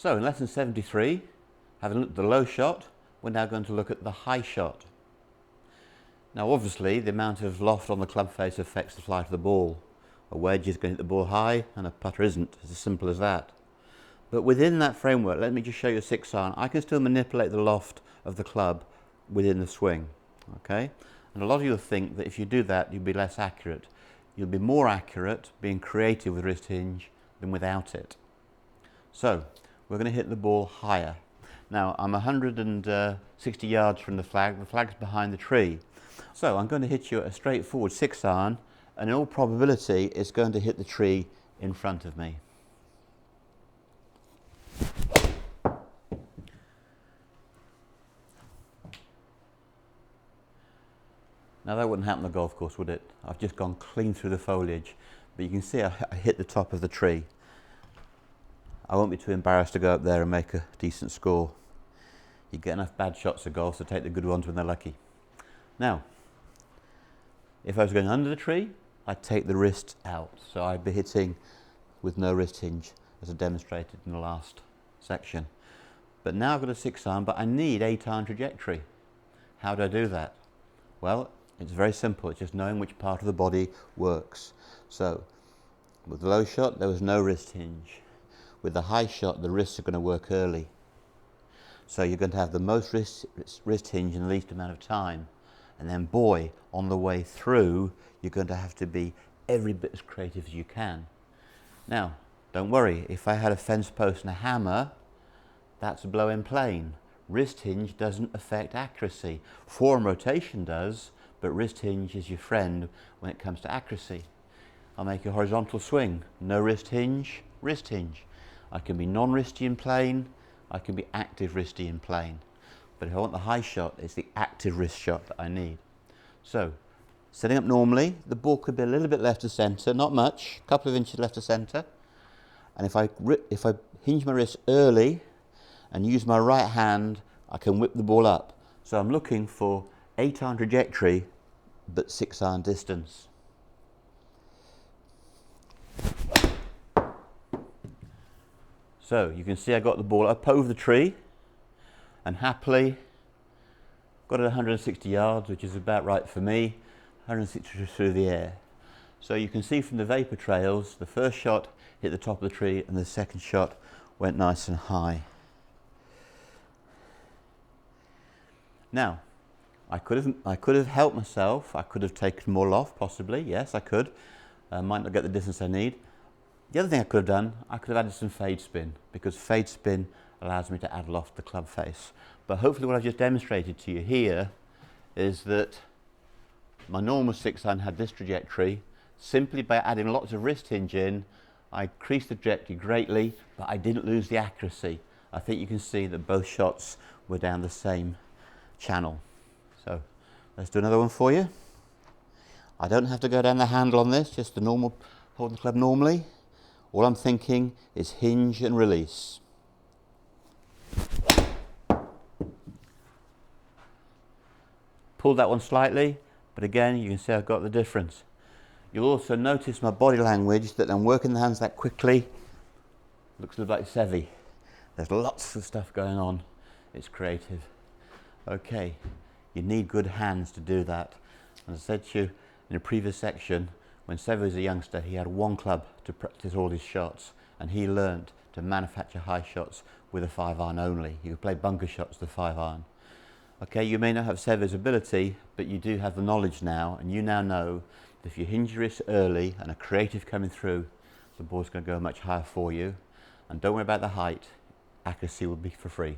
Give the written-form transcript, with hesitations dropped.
So in lesson 73, having looked at the low shot, we're now going to look at the high shot. Now obviously the amount of loft on the club face affects the flight of the ball. A wedge is going to hit the ball high and a putter isn't. It's as simple as that. But within that framework, let me just show you a 6-iron. I can still manipulate the loft of the club within the swing. Okay? And a lot of you will think that if you do that, you'll be less accurate. You'll be more accurate being creative with wrist hinge than without it. So we're going to hit the ball higher. Now I'm 160 yards from the flag. The flag's behind the tree. So I'm going to hit you a straightforward 6-iron, and in all probability it's going to hit the tree in front of me. Now that wouldn't happen on the golf course, would it? I've just gone clean through the foliage, but you can see I hit the top of the tree. I won't be too embarrassed to go up there and make a decent score. You get enough bad shots of golf to take the good ones when they're lucky. Now, if I was going under the tree, I'd take the wrist out. So I'd be hitting with no wrist hinge, as I demonstrated in the last section. But now I've got a 6-iron, but I need 8-iron trajectory. How do I do that? Well, it's very simple. It's just knowing which part of the body works. So, with the low shot, there was no wrist hinge. With the high shot, the wrists are going to work early. So you're going to have the most wrist hinge in the least amount of time. And then, boy, on the way through, you're going to have to be every bit as creative as you can. Now, don't worry. If I had a fence post and a hammer, that's a blow-in plane. Wrist hinge doesn't affect accuracy. Forearm rotation does, but wrist hinge is your friend when it comes to accuracy. I'll make a horizontal swing. No wrist hinge, wrist hinge. I can be non-wristy in plane, I can be active wristy in plane. But if I want the high shot, it's the active wrist shot that I need. So, setting up normally, the ball could be a little bit left of centre, not much, a couple of inches left of centre. And if I hinge my wrist early and use my right hand, I can whip the ball up. So I'm looking for 8-iron trajectory, but 6-iron distance. So you can see I got the ball up over the tree and happily got it 160 yards, which is about right for me, 160 through the air. So you can see from the vapor trails, the first shot hit the top of the tree and the second shot went nice and high. Now, I could have helped myself. I could have taken more loft, possibly. Yes, I could. Might not get the distance I need. The other thing I could have done, I could have added some fade spin, because fade spin allows me to add loft the club face. But hopefully what I've just demonstrated to you here is that my normal 6-iron had this trajectory. Simply by adding lots of wrist hinge in, I increased the trajectory greatly, but I didn't lose the accuracy. I think you can see that both shots were down the same channel. So let's do another one for you. I don't have to go down the handle on this, just the normal holding the club normally. All I'm thinking is hinge and release. Pulled that one slightly, but again you can see I've got the difference. You'll also notice my body language, that I'm working the hands that quickly. Looks a little like Sevi. There's lots of stuff going on. It's creative. Okay, you need good hands to do that. As I said to you in a previous section, when Sevi was a youngster, he had one club to practice all his shots, and he learnt to manufacture high shots with a 5-iron only. He could play bunker shots with a 5-iron. Okay, you may not have Sevi's ability, but you do have the knowledge now, and you now know that if you hinge your wrist early and are creative coming through, the ball's going to go much higher for you. And don't worry about the height, accuracy will be for free.